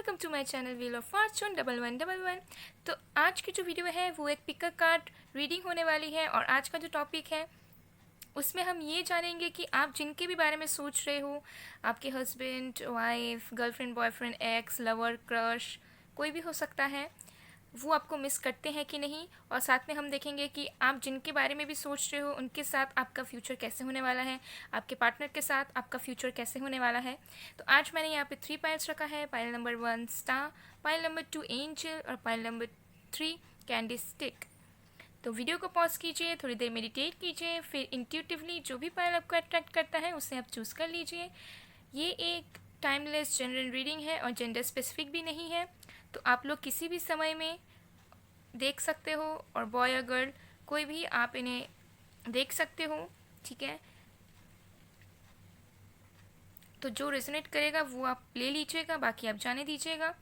Welcome to my channel wheel of fortune 1111। तो आज की जो वीडियो है वो एक पिकर कार्ड रीडिंग होने वाली है और आज का जो टॉपिक है उसमें हम ये जानेंगे कि आप जिनके भी बारे में सोच रहे हो, आपके husband, wife, girlfriend, boyfriend, x, lover, crush, कोई भी हो सकता है, वो आपको मिस करते हैं कि नहीं। और साथ में हम देखेंगे कि आप जिनके बारे में भी सोच रहे हो उनके साथ आपका फ्यूचर कैसे होने वाला है, आपके पार्टनर के साथ आपका फ्यूचर कैसे होने वाला है। तो आज मैंने यहाँ पे 3 पाइल्स रखा है। Pile number 1 star, pile number 2 angel और पाइल नंबर 3 कैंडी स्टिक। तो वीडियो को पॉज कीजिए, थोड़ी देर मेडिटेट कीजिए, फिर इंट्यूटिवली जो भी पाइल आपको अट्रैक्ट करता है उसे आप चूज़ कर लीजिए। ये एक टाइमलेस जनरल रीडिंग है और जेंडर स्पेसिफिक भी नहीं है, तो आप लोग किसी भी समय में देख सकते हो और बॉय या गर्ल कोई भी आप इन्हें देख सकते हो, ठीक है। तो जो रेजोनेट करेगा वो आप ले लीजिएगा, बाकी आप जाने दीजिएगा।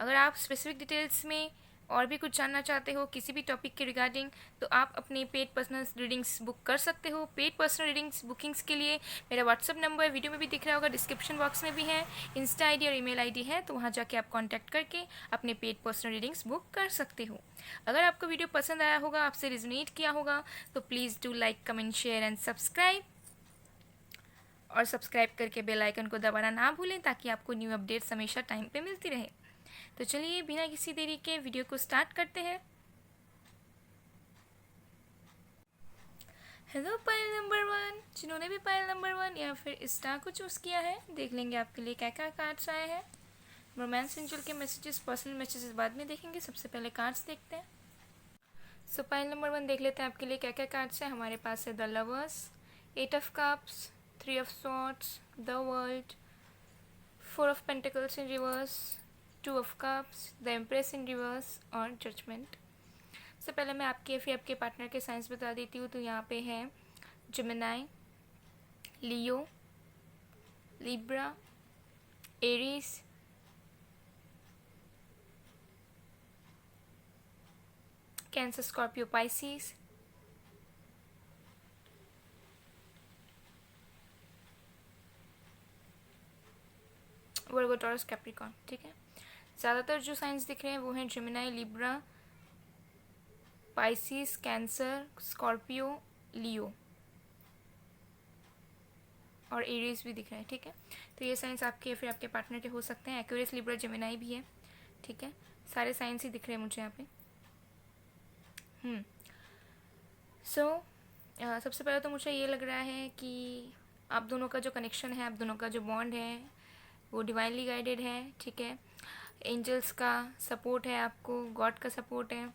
अगर आप स्पेसिफिक डिटेल्स में और भी कुछ जानना चाहते हो किसी भी टॉपिक के रिगार्डिंग, तो आप अपने पेड पर्सनल रीडिंग्स बुक कर सकते हो। पेड पर्सनल रीडिंग्स बुकिंग्स के लिए मेरा व्हाट्सअप नंबर वीडियो में भी दिख रहा होगा, डिस्क्रिप्शन बॉक्स में भी है, इंस्टा आईडी और ईमेल आईडी है, तो वहाँ जाके आप कांटेक्ट करके अपने पेड पर्सनल रीडिंग्स बुक कर सकते हो। अगर आपको वीडियो पसंद आया होगा, आपसे रिजोनेट किया होगा, तो please do like, comment, share and subscribe. और सब्सक्राइब करके बेल आइकन को दबाना ना भूलें ताकि आपको न्यू अपडेट्स हमेशा टाइम पे मिलती रहे। तो चलिए बिना किसी देरी के वीडियो को स्टार्ट करते हैं। हेलो पाइल नंबर 1, जिन्होंने भी पाइल नंबर 1 या फिर स्टार को चूज़ किया है, देख लेंगे आपके लिए क्या क्या कार्ड्स आए हैं। रोमांस एंजल के मैसेजेस, पर्सनल मैसेजेस बाद में देखेंगे, सबसे पहले कार्ड्स देखते हैं। सो पाइल नंबर 1 देख लेते हैं आपके लिए क्या क्या कार्ड्स हैं। हमारे पास है the lovers, 8 of cups, 3 of swords, the world, 4 of pentacles in reverse, 2 of cups, the empress in reverse और जजमेंट। सबसे पहले मैं आपके फिर आपके पार्टनर के साइंस बता देती हूँ। तो यहाँ पे है Gemini, Leo, Libra, Aries, Cancer, Scorpio, Pisces, Virgo, Taurus, Capricorn, ठीक है। ज़्यादातर जो साइंस दिख रहे हैं वो हैं Gemini, Libra, Pisces, Cancer, Scorpio, Leo और एरीज भी दिख रहे हैं, ठीक है। तो ये साइंस आपके या फिर आपके पार्टनर के हो सकते हैं। एक्वेरियस, लिब्रा, जेमिनी भी है, ठीक है। सारे साइंस ही दिख रहे हैं मुझे यहाँ पे। सबसे पहले तो मुझे ये लग रहा है कि आप दोनों का जो कनेक्शन है, आप दोनों का जो बॉन्ड है वो डिवाइनली गाइडेड है, ठीक है। एंजल्स का सपोर्ट है आपको, गॉड का सपोर्ट है,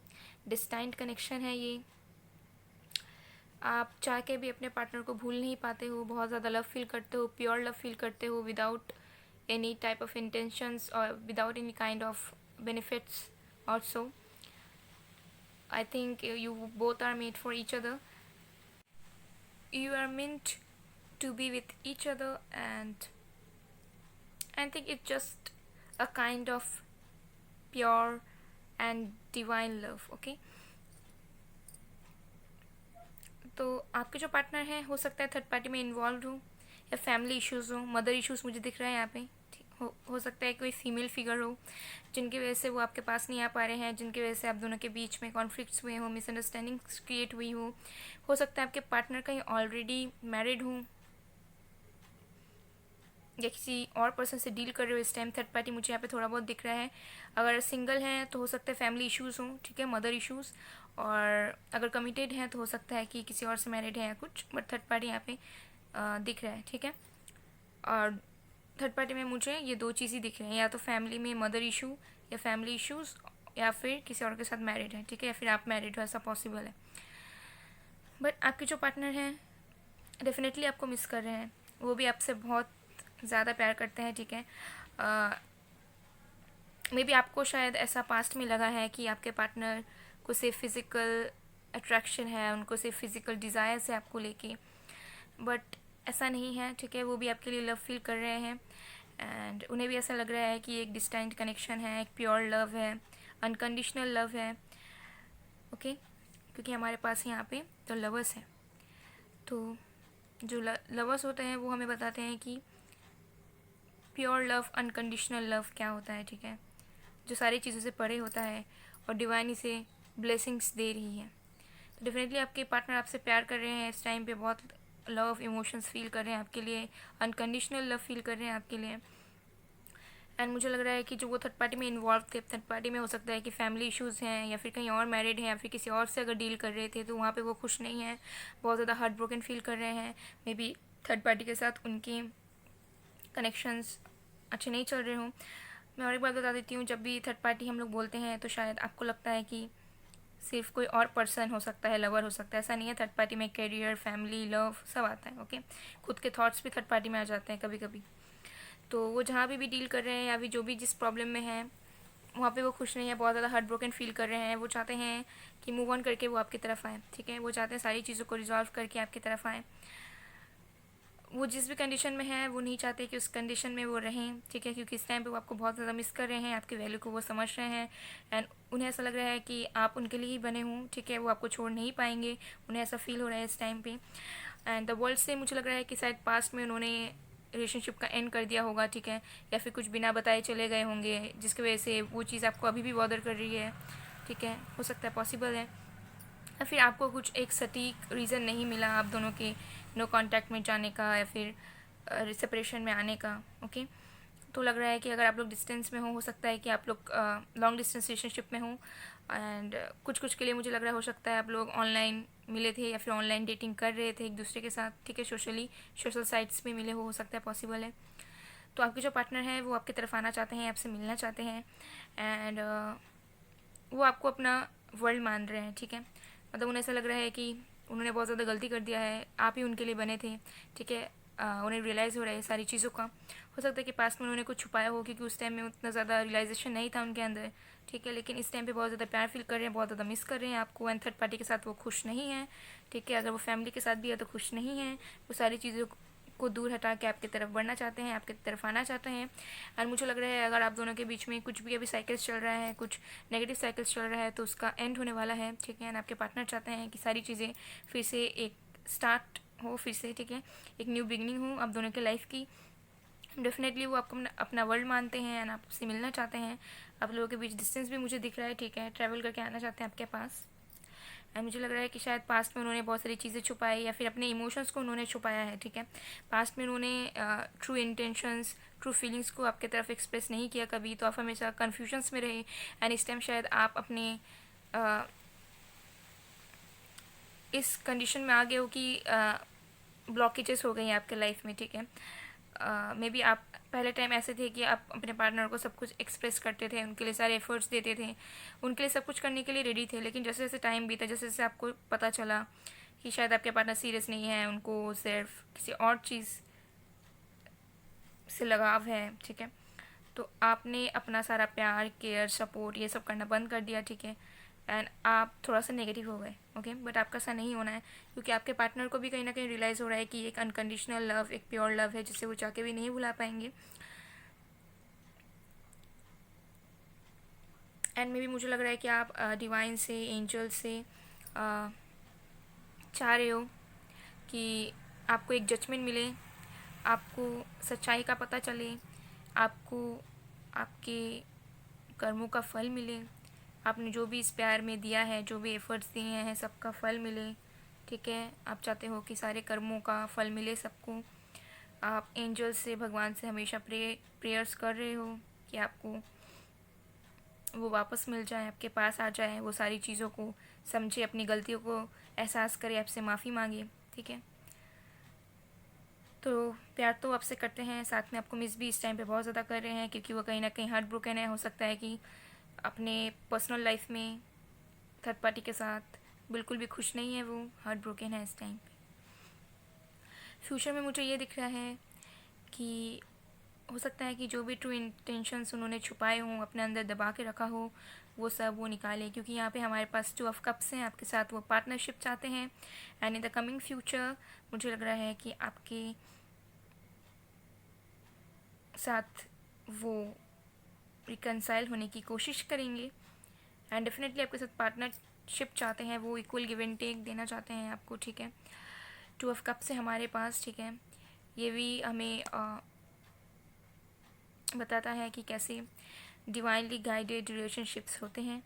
डिस्टाइंट कनेक्शन है ये। आप चाह के भी अपने पार्टनर को भूल नहीं पाते हो, बहुत ज़्यादा लव फील करते हो, प्योर लव फील करते हो, without any type of intentions और without any kind of benefits also. I think you both are made for each other. You are meant to be with each other, and I think it's just a kind of pure and divine love, okay? तो आपके जो partner है हो सकता है third party में involve हो या फैमिली इश्यूज़ हो, मदर इश्यूज़ मुझे दिख रहा है यहाँ पे। हो सकता है कोई फीमेल फिगर हो जिनकी वजह से वो आपके पास नहीं आ पा रहे हैं, जिनकी वजह से आप दोनों के बीच में कॉन्फ्लिक्ट्स हुए हो, मिसअंडरस्टैंडिंग्स क्रिएट हुई हो सकता है आपके पार्टनर कहीं ऑलरेडी मैरिड हो या किसी और पर्सन से डील कर रहे हो इस टाइम। थर्ड पार्टी मुझे यहाँ पे थोड़ा बहुत दिख रहा है। अगर सिंगल हैं तो हो सकता है फैमिली इश्यूज़ हों, ठीक है, मदर इश्यूज़। और अगर कमिटेड हैं तो हो सकता है कि किसी और से मैरिड है या कुछ, बट थर्ड पार्टी यहाँ पे दिख रहा है, ठीक है। और थर्ड पार्टी में मुझे ये दो चीज़ ही दिख रही हैं, या तो फैमिली में मदर इशू या फैमिली इश्यूज़, या फिर किसी और के साथ मैरिड है, ठीक है, या फिर आप मैरिड हो, ऐसा पॉसिबल है। बट आपके जो पार्टनर हैं डेफिनेटली आपको मिस कर रहे हैं, वो भी आपसे बहुत ज़्यादा प्यार करते हैं, ठीक है। मे बी आपको शायद ऐसा पास्ट में लगा है कि आपके पार्टनर को सिर्फ फिज़िकल अट्रैक्शन है, उनको सिर्फ फिज़िकल डिज़ायर्स है आपको लेके, बट ऐसा नहीं है, ठीक है। वो भी आपके लिए लव फील कर रहे हैं एंड उन्हें भी ऐसा लग रहा है कि एक डिस्टेंट कनेक्शन है, एक प्योर लव है, अनकंडीशनल लव है, ओके। क्योंकि हमारे पास यहाँ पे तो लवर्स हैं, तो जो लवर्स होते हैं वो हमें बताते हैं कि प्योर लव, अनकंडीशनल लव क्या होता है, ठीक है, जो सारी चीज़ों से परे होता है और डिवाइन इसे ब्लेसिंग्स दे रही है। तो डेफिनेटली आपके पार्टनर आपसे प्यार कर रहे हैं इस टाइम पे, बहुत लव इमोशंस फील कर रहे हैं आपके लिए, अनकंडीशनल लव फील कर रहे हैं आपके लिए। एंड मुझे लग रहा है कि जो वो थर्ड पार्टी में इन्वॉल्व थे, थर्ड पार्टी में हो सकता है कि फैमिली इश्यूज़ हैं या फिर कहीं और मैरिड हैं या फिर किसी और से अगर डील कर रहे थे तो वहाँ पे वो खुश नहीं हैं, बहुत ज़्यादा हार्ट ब्रोकन फील कर रहे हैं। मे बी थर्ड पार्टी के साथ उनके कनेक्शंस अच्छे नहीं चल रहे हों। मैं और एक बात बता देती हूँ, जब भी थर्ड पार्टी हम लोग बोलते हैं तो शायद आपको लगता है कि सिर्फ कोई और पर्सन हो सकता है, लवर हो सकता है, ऐसा नहीं है। थर्ड पार्टी में करियर, फैमिली, लव सब आता है, ओके। खुद के थॉट्स भी थर्ड पार्टी में आ जाते हैं कभी कभी। तो वो जहाँ भी डील कर रहे हैं या भी जो भी जिस प्रॉब्लम में है वहाँ पे वो खुश नहीं है, बहुत ज़्यादा हार्ट ब्रोकन फील कर रहे हैं। वो चाहते हैं कि मूव ऑन करके वो आपकी तरफ आए, ठीक है। वो चाहते हैं सारी चीज़ों को रिजॉल्व करके आपकी तरफ आए। वो जिस भी कंडीशन में है वो नहीं चाहते कि उस कंडीशन में वो रहें, ठीक है, क्योंकि इस टाइम पे वो आपको बहुत ज़्यादा मिस कर रहे हैं, आपकी वैल्यू को वो समझ रहे हैं। एंड उन्हें ऐसा लग रहा है कि आप उनके लिए ही बने हों, ठीक है, वो आपको छोड़ नहीं पाएंगे, उन्हें ऐसा फील हो रहा है इस टाइम पे। एंड द वर्ल्ड से मुझे लग रहा है कि शायद पास्ट में उन्होंने रिलेशनशिप का एंड कर दिया होगा, ठीक है, या फिर कुछ बिना बताए चले गए होंगे जिसकी वजह से वो चीज़ आपको अभी भी बॉदर कर रही है, ठीक है, हो सकता है, पॉसिबल है। या फिर आपको कुछ एक सटीक रीज़न नहीं मिला आप दोनों के नो कांटेक्ट में जाने का या फिर सेपरेशन में आने का, ओके। तो लग रहा है कि अगर आप लोग डिस्टेंस में हो सकता है कि आप लोग लॉन्ग डिस्टेंस रिलेशनशिप में हो। एंड कुछ कुछ के लिए मुझे लग रहा है हो सकता है आप लोग ऑनलाइन मिले थे या फिर ऑनलाइन डेटिंग कर रहे थे एक दूसरे के साथ, ठीक है, सोशल साइट्स पे मिले हो सकता है, पॉसिबल है। तो आपके जो पार्टनर हैं वो आपकी तरफ आना चाहते हैं, आपसे मिलना चाहते हैं। एंड वो आपको अपना वर्ल्ड मान रहे हैं, ठीक है। मतलब उन्हें ऐसा लग रहा है कि उन्होंने बहुत ज़्यादा गलती कर दिया है, आप ही उनके लिए बने थे, ठीक है। उन्हें रियलाइज़ हो रहा है सारी चीज़ों का। हो सकता है कि पास्ट में उन्होंने कुछ छुपाया हो क्योंकि उस टाइम में उतना ज़्यादा रियलाइजेशन नहीं था उनके अंदर, ठीक है, लेकिन इस टाइम पे बहुत ज़्यादा प्यार फील कर रहे हैं, बहुत ज़्यादा मिस कर रहे हैं आपको। एंड थर्ड पार्टी के साथ वो खुश नहीं है, ठीक है, अगर वो फैमिली के साथ भी है तो खुश नहीं है। वो सारी चीज़ों को दूर हटा के आपकी तरफ बढ़ना चाहते हैं, आपकी तरफ आना चाहते हैं। और मुझे लग रहा है अगर आप दोनों के बीच में कुछ भी अभी साइकिल्स चल रहा है, कुछ नेगेटिव साइकिल्स चल रहा है तो उसका एंड होने वाला है, ठीक है। एंड आपके पार्टनर चाहते हैं कि सारी चीज़ें फिर से एक स्टार्ट हो, फिर से, ठीक है, एक न्यू बिगनिंग हो आप दोनों के लाइफ की। डेफिनेटली वो आपको अपना वर्ल्ड मानते हैं एंड आपसे मिलना चाहते हैं। आप लोगों के बीच डिस्टेंस भी मुझे दिख रहा है, ठीक है, ट्रैवल करके आना चाहते हैं आपके पास। एंड मुझे लग रहा है कि शायद पास्ट में उन्होंने बहुत सारी चीज़ें छुपाई या फिर अपने इमोशंस को उन्होंने छुपाया है, ठीक है। पास्ट में उन्होंने ट्रू इंटेंशंस, ट्रू फीलिंग्स को आपके तरफ एक्सप्रेस नहीं किया कभी, तो आप हमेशा कन्फ्यूजन्स में रहे। एंड इस टाइम शायद आप अपने इस कंडीशन में आ गए हो कि ब्लॉकेजेस हो गई हैं आपके लाइफ में, ठीक है। मे बी आप पहले टाइम ऐसे थे कि आप अपने पार्टनर को सब कुछ एक्सप्रेस करते थे, उनके लिए सारे एफर्ट्स देते थे, उनके लिए सब कुछ करने के लिए रेडी थे। लेकिन जैसे जैसे टाइम बीता, जैसे जैसे आपको पता चला कि शायद आपके पार्टनर सीरियस नहीं है, उनको सिर्फ किसी और चीज़ से लगाव है, ठीक है, तो आपने अपना सारा प्यार, केयर, सपोर्ट ये सब करना बंद कर दिया, ठीक है। एंड आप थोड़ा सा नेगेटिव हो गए, ओके। बट आपका ऐसा नहीं होना है क्योंकि आपके पार्टनर को भी कहीं ना कहीं रियलाइज़ हो रहा है कि एक अनकंडीशनल लव, एक प्योर लव है जिसे वो चाह के भी नहीं भुला पाएंगे। एंड मे भी मुझे लग रहा है कि आप डिवाइन से, एंजल से चाह रहे हो कि आपको एक जजमेंट मिले, आपको सच्चाई का पता चले, आपको आपके कर्मों का फल मिले, आपने जो भी इस प्यार में दिया है, जो भी एफर्ट्स दिए हैं सबका फल मिले, ठीक है। आप चाहते हो कि सारे कर्मों का फल मिले सबको। आप एंजल से, भगवान से हमेशा प्रेयर्स कर रहे हो कि आपको वो वापस मिल जाए, आपके पास आ जाए, वो सारी चीज़ों को समझे, अपनी गलतियों को एहसास करे, आपसे माफ़ी मांगे, ठीक है। तो प्यार तो आपसे करते हैं, साथ में आपको मिस भी इस टाइम पे बहुत ज़्यादा कर रहे हैं क्योंकि वो कहीं ना कहीं हार्ट ब्रोकन है। हो सकता है कि अपने पर्सनल लाइफ में थर्ड पार्टी के साथ बिल्कुल भी खुश नहीं है, वो हार्ट ब्रोकन है इस टाइम पे। फ्यूचर में मुझे ये दिख रहा है कि हो सकता है कि जो भी ट्रू इंटेंशंस उन्होंने छुपाए हों, अपने अंदर दबा के रखा हो, वो सब वो निकाले, क्योंकि यहाँ पे हमारे पास 2 ऑफ कप्स हैं, आपके साथ वो पार्टनरशिप चाहते हैं। And in the coming future मुझे लग रहा है कि आपके साथ वो रिकनसाइल होने की कोशिश करेंगे। एंड डेफिनेटली आपके साथ पार्टनरशिप चाहते हैं, वो इक्वल गिव एंड टेक देना चाहते हैं आपको, ठीक है। 2 ऑफ कप से हमारे पास, ठीक है, ये भी हमें बताता है कि कैसे डिवाइनली गाइडेड रिलेशनशिप्स होते हैं।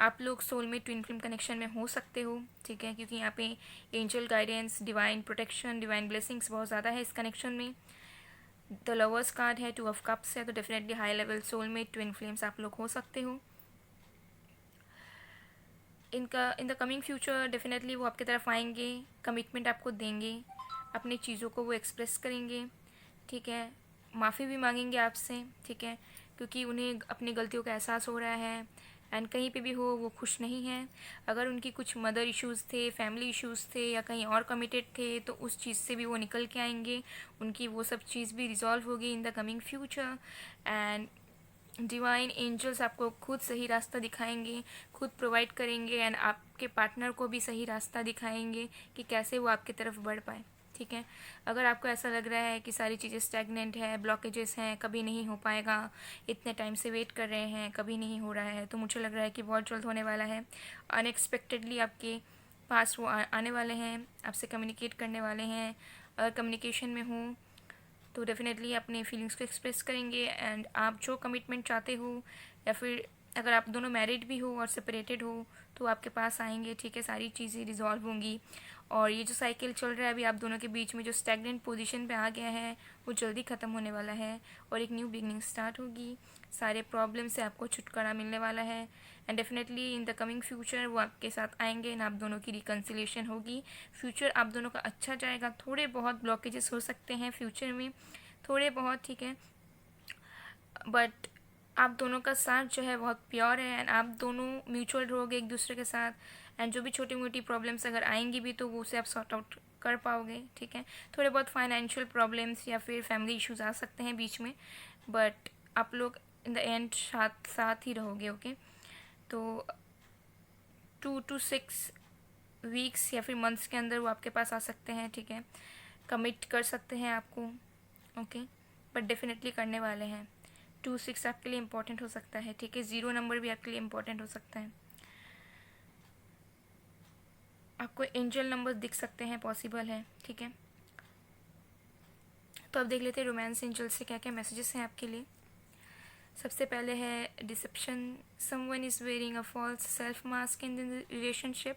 आप लोग सोलमेट ट्विन फ्लेम कनेक्शन में हो सकते हो, ठीक है, क्योंकि यहाँ पे angel guidance, divine protection, divine blessings बहुत ज़्यादा है इस कनेक्शन में। द लवर्स कार्ड है, 2 ऑफ कप्स है, तो definitely high level soulmate twin flames आप लोग हो सकते हो। इन द कमिंग फ्यूचर डेफिनेटली वो आपकी तरफ आएंगे, कमिटमेंट आपको देंगे, अपनी चीज़ों को वो एक्सप्रेस करेंगे, ठीक है, माफ़ी भी मांगेंगे आपसे, ठीक है, क्योंकि उन्हें अपनी गलतियों का एहसास हो रहा है एंड कहीं पे भी हो वो खुश नहीं है। अगर उनकी कुछ मदर इश्यूज़ थे, फैमिली इश्यूज़ थे या कहीं और कमिटेड थे तो उस चीज़ से भी वो निकल के आएंगे, उनकी वो सब चीज़ भी रिजॉल्व होगी in the coming future. And divine angels आपको खुद सही रास्ता दिखाएंगे, खुद प्रोवाइड करेंगे एंड आपके पार्टनर को भी सही रास्ता दिखाएंगे कि कैसे वो आपकी तरफ बढ़ पाए, ठीक है। अगर आपको ऐसा लग रहा है कि सारी चीज़ें स्टैगनेंट है, ब्लॉकेजेस हैं, कभी नहीं हो पाएगा, इतने टाइम से वेट कर रहे हैं, कभी नहीं हो रहा है, तो मुझे लग रहा है कि बहुत जल्द होने वाला है। अनएक्सपेक्टेडली आपके पास वो आने वाले हैं, आपसे कम्युनिकेट करने वाले हैं। अगर कम्युनिकेशन में हो तो डेफिनेटली अपने फीलिंग्स को एक्सप्रेस करेंगे एंड आप जो कमिटमेंट चाहते हो या फिर अगर आप दोनों मैरिड भी हो और सेपरेटेड हो तो आपके पास आएंगे, ठीक है, सारी चीज़ें रिजॉल्व होंगी। और ये जो साइकिल चल रहा है अभी आप दोनों के बीच में, जो स्टैगनेंट पोजीशन पे आ गया है, वो जल्दी ख़त्म होने वाला है और एक न्यू बिगनिंग स्टार्ट होगी। सारे प्रॉब्लम से आपको छुटकारा मिलने वाला है and definitely in the coming future वो आपके साथ आएंगे एंड आप दोनों की रिकन्सिलेशन होगी। फ्यूचर आप दोनों का अच्छा जाएगा। थोड़े बहुत ब्लॉकेजेस हो सकते हैं फ्यूचर में, थोड़े बहुत, ठीक है, बट आप दोनों का साथ जो है बहुत प्योर है एंड आप दोनों म्यूचुअल रहोगे एक दूसरे के साथ एंड जो भी छोटी मोटी प्रॉब्लम्स अगर आएंगी भी तो वो उसे आप सॉर्ट आउट कर पाओगे, ठीक है। थोड़े बहुत फाइनेंशियल प्रॉब्लम्स या फिर फैमिली इश्यूज आ सकते हैं बीच में, बट आप लोग इन द एंड साथ साथ ही रहोगे, ओके। तो 2 to 6 वीक्स या फिर मंथ्स के अंदर वो आपके पास आ सकते हैं, ठीक है, कमिट कर सकते हैं आपको, ओके, बट डेफिनेटली करने वाले हैं। 2-6 आपके लिए इम्पोर्टेंट हो सकता है, ठीक है, 0 नंबर भी आपके लिए इम्पोर्टेंट हो सकता है। आपको एंजल नंबर दिख सकते हैं, पॉसिबल है, ठीक है। तो अब देख लेते हैं रोमांस एंजल से क्या क्या मैसेजेस हैं आपके लिए। सबसे पहले है deception, someone is wearing a false self mask in the relationship.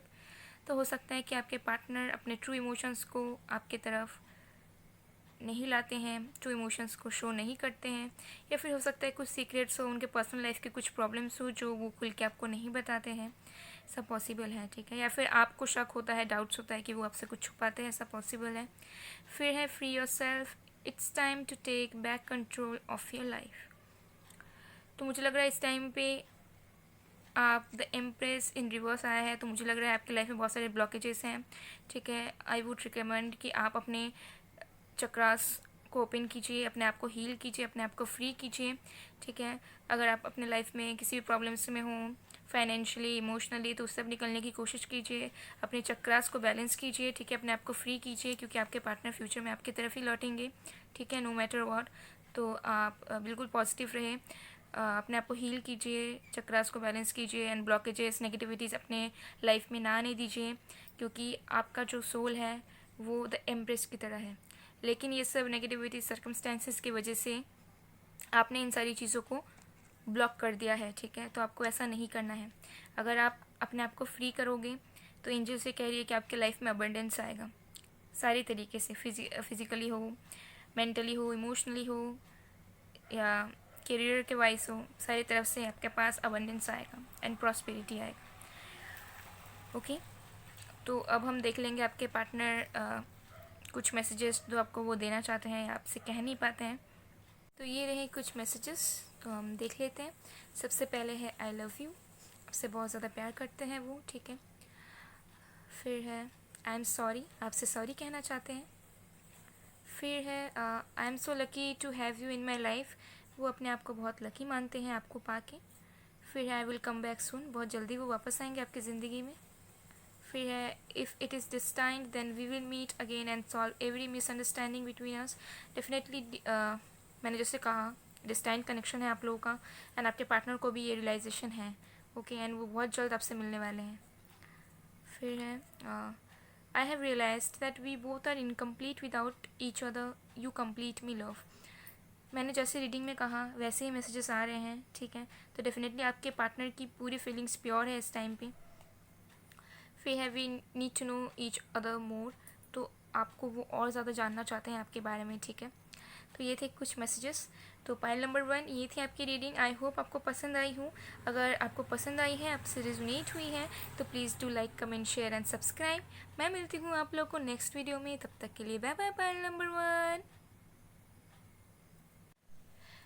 तो हो सकता है कि आपके पार्टनर अपने ट्रू इमोशंस को आपके तरफ नहीं लाते हैं, ट्रू इमोशंस को शो नहीं करते हैं, या फिर हो सकता है कुछ सीक्रेट्स हो, उनके पर्सनल लाइफ के कुछ प्रॉब्लम्स हो जो वो खुल के आपको नहीं बताते हैं, सब पॉसिबल है, ठीक है। या फिर आपको शक होता है, डाउट्स होता है कि वो आपसे कुछ छुपाते हैं, सब पॉसिबल है। फिर है free yourself, it's time to take back control of your life. तो मुझे लग रहा है इस टाइम पे आप द एम्प्रेस इन रिवर्स आया है, तो मुझे लग रहा है आपकी लाइफ में बहुत सारे ब्लॉकेजेस हैं, ठीक है। आई वुड रिकमेंड कि आप अपने चक्रास को ओपन कीजिए, अपने आप को हील कीजिए, अपने आप को फ्री कीजिए, ठीक है। अगर आप अपने लाइफ में किसी भी प्रॉब्लम्स में हों, फाइनेंशियली, इमोशनली, तो उससे निकलने की कोशिश कीजिए, अपने चक्रास को बैलेंस कीजिए, ठीक है, अपने आप को फ्री कीजिए, क्योंकि आपके पार्टनर फ्यूचर में आपकी तरफ ही लौटेंगे, ठीक है, नो मैटर व्हाट। तो आप बिल्कुल पॉजिटिव रहें, अपने आप को हील कीजिए, चक्रास को बैलेंस कीजिए एंड ब्लॉकेजेस, नेगेटिविटीज़ अपने लाइफ में ना आने दीजिए, क्योंकि आपका जो सोल है वो द एम्प्रेस की तरह है। लेकिन ये सब नेगेटिविटी सर्कमस्टेंसेस की वजह से आपने इन सारी चीज़ों को ब्लॉक कर दिया है, ठीक है। तो आपको ऐसा नहीं करना है। अगर आप अपने आप को फ्री करोगे तो एंजल से कह रही है कि आपके लाइफ में अबंडेंस आएगा, सारी तरीके से, फिज़िकली हो, मेंटली हो, इमोशनली हो या करियर के वाइज हो, सारी तरफ से आपके पास अबंडेंस आएगा एंड प्रॉस्पेरिटी आएगा, ओके। तो अब हम देख लेंगे आपके पार्टनर कुछ मैसेजेस जो आपको वो देना चाहते हैं या आपसे कह नहीं पाते हैं। तो ये रहे कुछ मैसेजेस, तो हम देख लेते हैं। सबसे पहले है आई लव यू, आपसे बहुत ज़्यादा प्यार करते हैं वो, ठीक है। फिर है आई एम सॉरी, आपसे सॉरी कहना चाहते हैं। फिर है I am so lucky to have you in my life, वो अपने आप को बहुत लकी मानते हैं आपको पाके। फिर है I will come back soon, बहुत जल्दी वो वापस आएंगे आपकी ज़िंदगी में। फिर है if it is destined then we will meet again and solve every misunderstanding between us. Definitely मैंने जैसे कहा डिस्टाइंड कनेक्शन है आप लोगों का एंड आपके पार्टनर को भी ये रियलाइजेशन है, ओके, एंड वो बहुत जल्द आपसे मिलने वाले हैं। फिर है I have realised that we both are incomplete without each other, you complete me love. मैंने जैसे रीडिंग में कहा वैसे ही मैसेजेस आ रहे हैं, ठीक है। तो डेफिनेटली आपके पार्टनर की पूरी फीलिंग्स प्योर है इस टाइम पे। We have we need to know each other more, तो आपको वो और ज़्यादा जानना चाहते हैं आपके बारे में, ठीक है। तो ये थे कुछ मैसेजेस। तो पाइल नंबर 1 ये थी आपकी रीडिंग। आई होप आपको पसंद आई हो। अगर आपको पसंद आई है, आपसे रिजोनेट हुई है, तो please do like, comment, share and subscribe. मैं मिलती हूँ आप लोग को नेक्स्ट वीडियो में, तब तक के लिए bye bye pile number 1।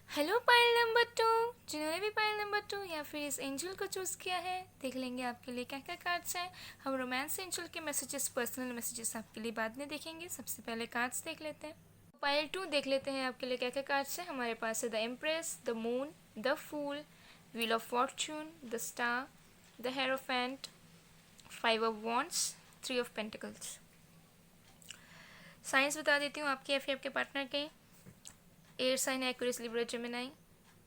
Hello pile number 2, जिन्होंने भी पाइल नंबर 2 या फिर इस एंजल को चूज़ किया है, देख लेंगे आपके लिए क्या क्या कार्ड्स हैं। हम रोमांस एंजल के मैसेजेस, पर्सनल मैसेजेस आपके लिए बाद में देखेंगे। सबसे पहले कार्ड्स देख लेते हैं। पाइल 2 देख लेते हैं आपके लिए क्या क्या कार्ड्स हैं। हमारे पास है the empress, the moon, the fool, wheel of fortune, the star, the hierophant, 5 of wands, 3 of pentacles. Signs बता देती हूँ आपके या फिर आपके पार्टनर के। एयर साइन है एक्वेरियस, लिब्रा, जेमिनी,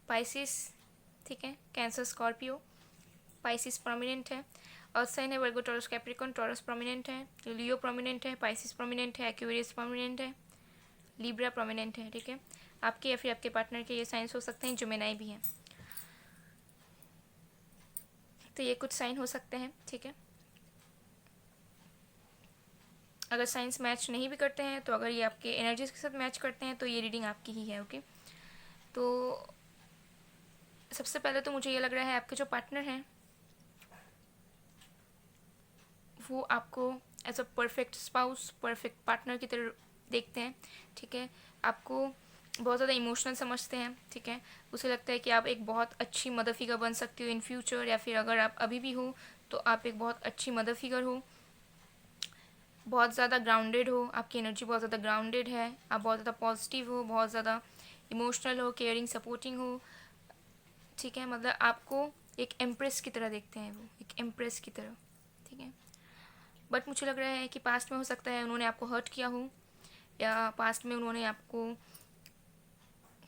पाइसिस, ठीक है, कैंसर, स्कॉर्पियो, पाइसिस प्रोमिनेंट है। अर्थ साइन है वर्गो, टॉरस, कैप्रिकॉन, टॉरस प्रोमिनेंट है, लियो प्रोमिनेंट है, पाइसिस प्रोमिनेंट है, एक्वेरियस प्रोमिनेंट है, लिब्रा प्रोमिनेंट है, ठीक है। आपके या फिर आपके पार्टनर के ये साइंस हो सकते हैं, जेमिनी भी हैं। तो ये कुछ साइन हो सकते हैं, ठीक है। अगर साइंस मैच नहीं भी करते हैं, तो अगर ये आपके एनर्जीज के साथ मैच करते हैं, तो ये रीडिंग आपकी ही है, ओके। तो सबसे पहले तो मुझे ये लग रहा है आपके जो पार्टनर हैं वो आपको as a perfect spouse, perfect partner की तरह देखते हैं, ठीक है। आपको बहुत ज़्यादा इमोशनल समझते हैं, ठीक है। उसे लगता है कि आप एक बहुत अच्छी मदर फिगर बन सकती हो इन फ्यूचर, या फिर अगर आप अभी भी हो तो आप एक बहुत अच्छी मदर फिगर हो, बहुत ज़्यादा ग्राउंडेड हो, आपकी एनर्जी बहुत ज़्यादा ग्राउंडेड है, आप बहुत ज़्यादा पॉजिटिव हो, बहुत ज़्यादा इमोशनल हो, केयरिंग, सपोर्टिंग हो, ठीक है। मतलब आपको एक एम्प्रेस की तरह देखते हैं, वो एक एम्प्रेस की तरह, ठीक है। बट मुझे लग रहा है कि पास्ट में हो सकता है उन्होंने आपको हर्ट किया हो, या पास्ट में उन्होंने आपको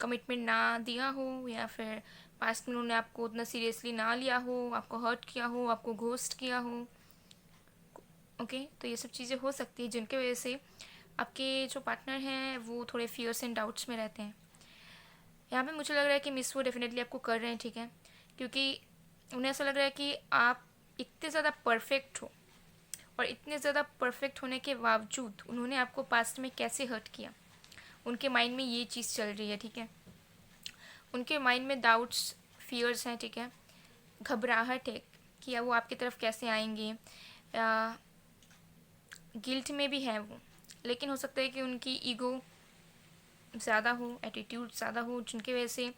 कमिटमेंट ना दिया हो, या फिर पास्ट में उन्होंने आपको उतना सीरियसली ना लिया हो, आपको हर्ट किया हो, आपको घोस्ट किया हो, ओके। तो ये सब चीज़ें हो सकती है जिनके वजह से आपके जो पार्टनर हैं वो थोड़े फियर्स एंड डाउट्स में रहते हैं। यहाँ पे मुझे लग रहा है कि मिस वो डेफिनेटली आपको कर रहे हैं, ठीक है, क्योंकि उन्हें ऐसा लग रहा है कि आप इतने ज़्यादा परफेक्ट हो, और इतने ज़्यादा परफेक्ट होने के बावजूद उन्होंने आपको पास्ट में कैसे हर्ट किया, उनके माइंड में ये चीज़ चल रही है, ठीक है। उनके माइंड में डाउट्स, फियर्स हैं, ठीक है, घबराहट है कि वो आपकी तरफ कैसे आएंगे, गिल्ट में भी है वो, लेकिन हो सकता है कि उनकी ईगो ज़्यादा हो, एटीट्यूड ज़्यादा हो, जिनकी वजह से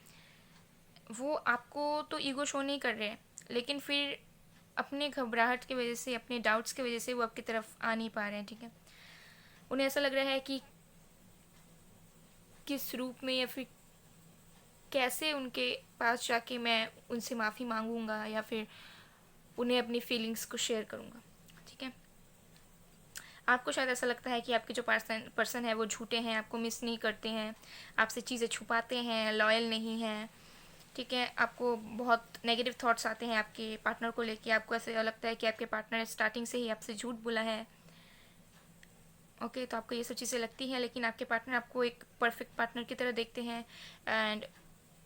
वो आपको तो ईगो शो नहीं कर रहे हैं, लेकिन फिर अपने घबराहट की वजह से, अपने डाउट्स की वजह से वो आपकी तरफ आ नहीं पा रहे हैं, ठीक है। उन्हें ऐसा लग रहा है कि किस रूप में या फिर कैसे उनके पास जाके मैं उनसे माफ़ी मांगूंगा, या फिर उन्हें अपनी फीलिंग्स को शेयर करूंगा, ठीक है। आपको शायद ऐसा लगता है कि आपके जो पर्सन है वो झूठे हैं, आपको मिस नहीं करते हैं, आपसे चीज़ें छुपाते हैं, लॉयल नहीं हैं, ठीक है। आपको बहुत नेगेटिव थॉट्स आते हैं आपके पार्टनर को लेके, आपको ऐसा लगता है कि आपके पार्टनर स्टार्टिंग से ही आपसे झूठ बोला है, ओके। तो आपको ये सब चीज़ें लगती हैं, लेकिन आपके पार्टनर आपको एक परफेक्ट पार्टनर की तरह देखते हैं, एंड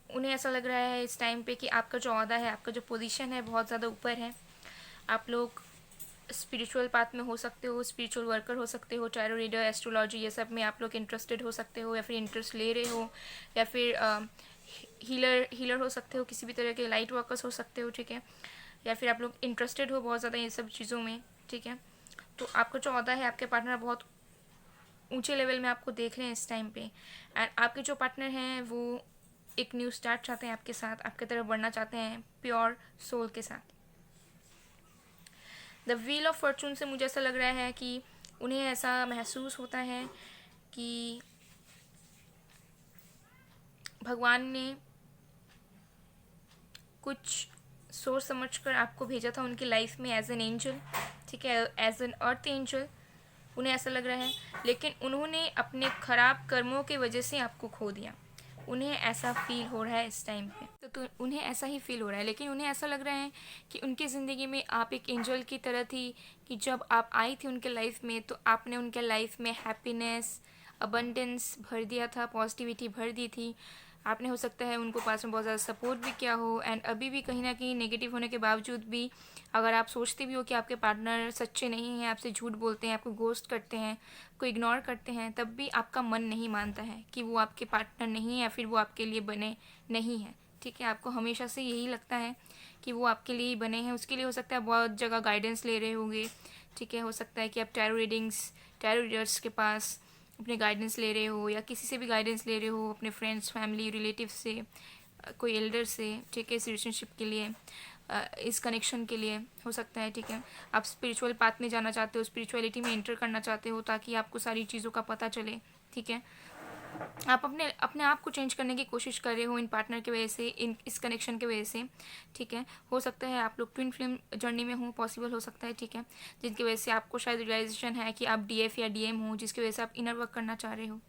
उन्हें ऐसा लग रहा है इस टाइम पे कि आपका जो ओहदा है, आपका जो पोजीशन है, बहुत ज़्यादा ऊपर है। आप लोग स्पिरिचुअल पाथ में हो सकते हो, स्पिरिचुअल वर्कर हो सकते हो, टैरो रीडर, एस्ट्रोलॉजी, ये सब में आप लोग इंटरेस्टेड हो सकते हो, या फिर इंटरेस्ट ले रहे हो, या फिर हीलर हो सकते हो, किसी भी तरह के लाइट वर्कर्स हो सकते हो, ठीक है। या फिर आप लोग इंटरेस्टेड हो बहुत ज़्यादा इन सब चीज़ों में, ठीक है। तो आपका जो ओहदा है, आपके पार्टनर बहुत ऊंचे लेवल में आपको देख रहे हैं इस टाइम पे, एंड आपके जो पार्टनर हैं वो एक न्यू स्टार्ट चाहते हैं आपके साथ, आपके तरफ बढ़ना चाहते हैं प्योर सोल के साथ। द व्हील ऑफ फॉर्चून से मुझे ऐसा लग रहा है कि उन्हें ऐसा महसूस होता है कि भगवान ने कुछ सोच समझ कर आपको भेजा था उनकी लाइफ में एज एन एंजल, ठीक है, एज एन अर्थ एंजल। उन्हें ऐसा लग रहा है, लेकिन उन्होंने अपने खराब कर्मों की वजह से आपको खो दिया। उन्हें ऐसा फील हो रहा है इस टाइम पे, तो उन्हें ऐसा ही फील हो रहा है, लेकिन उन्हें ऐसा लग रहा है कि उनकी ज़िंदगी में आप एक एंजल की तरह थी, कि जब आप आई थी उनके लाइफ में तो आपने उनके लाइफ में हैप्पीनेस, अबंडेंस भर दिया था, पॉजिटिविटी भर दी थी, आपने हो सकता है उनको पास में बहुत ज़्यादा सपोर्ट भी किया हो, एंड अभी भी कहीं ना कहीं नेगेटिव होने के बावजूद भी अगर आप सोचते भी हो कि आपके पार्टनर सच्चे नहीं हैं, आपसे झूठ बोलते हैं, आपको घोस्ट करते हैं, को इग्नोर करते हैं, तब भी आपका मन नहीं मानता है कि वो आपके पार्टनर नहीं है या फिर वो आपके लिए बने नहीं हैं। ठीक है, आपको हमेशा से यही लगता है कि वो आपके लिए ही बने हैं। उसके लिए हो सकता है बहुत जगह गाइडेंस ले रहे होंगे। ठीक है, हो सकता है कि आप टैरो रीडिंग्स, टैरो रीडर्स के पास अपने गाइडेंस ले रहे हो, या किसी से भी गाइडेंस ले रहे हो, अपने फ्रेंड्स, फैमिली, रिलेटिव से, कोई एल्डर से। ठीक है, इस रिलेशनशिप के लिए, इस कनेक्शन के लिए हो सकता है। ठीक है, आप स्पिरिचुअल पाथ में जाना चाहते हो, स्पिरिचुअलिटी में एंटर करना चाहते हो ताकि आपको सारी चीज़ों का पता चले। ठीक है, आप अपने अपने आप को चेंज करने की कोशिश कर रहे हो इन पार्टनर की वजह से, इन इस कनेक्शन की वजह से। ठीक है, हो सकता है आप लोग ट्विन फ्लेम जर्नी में हो, पॉसिबल हो सकता है। ठीक है, जिनकी वजह से आपको शायद रियलाइजेशन है कि आप डीएफ या डीएम हो, जिसकी वजह से आप इनर वर्क करना चाह रहे हो।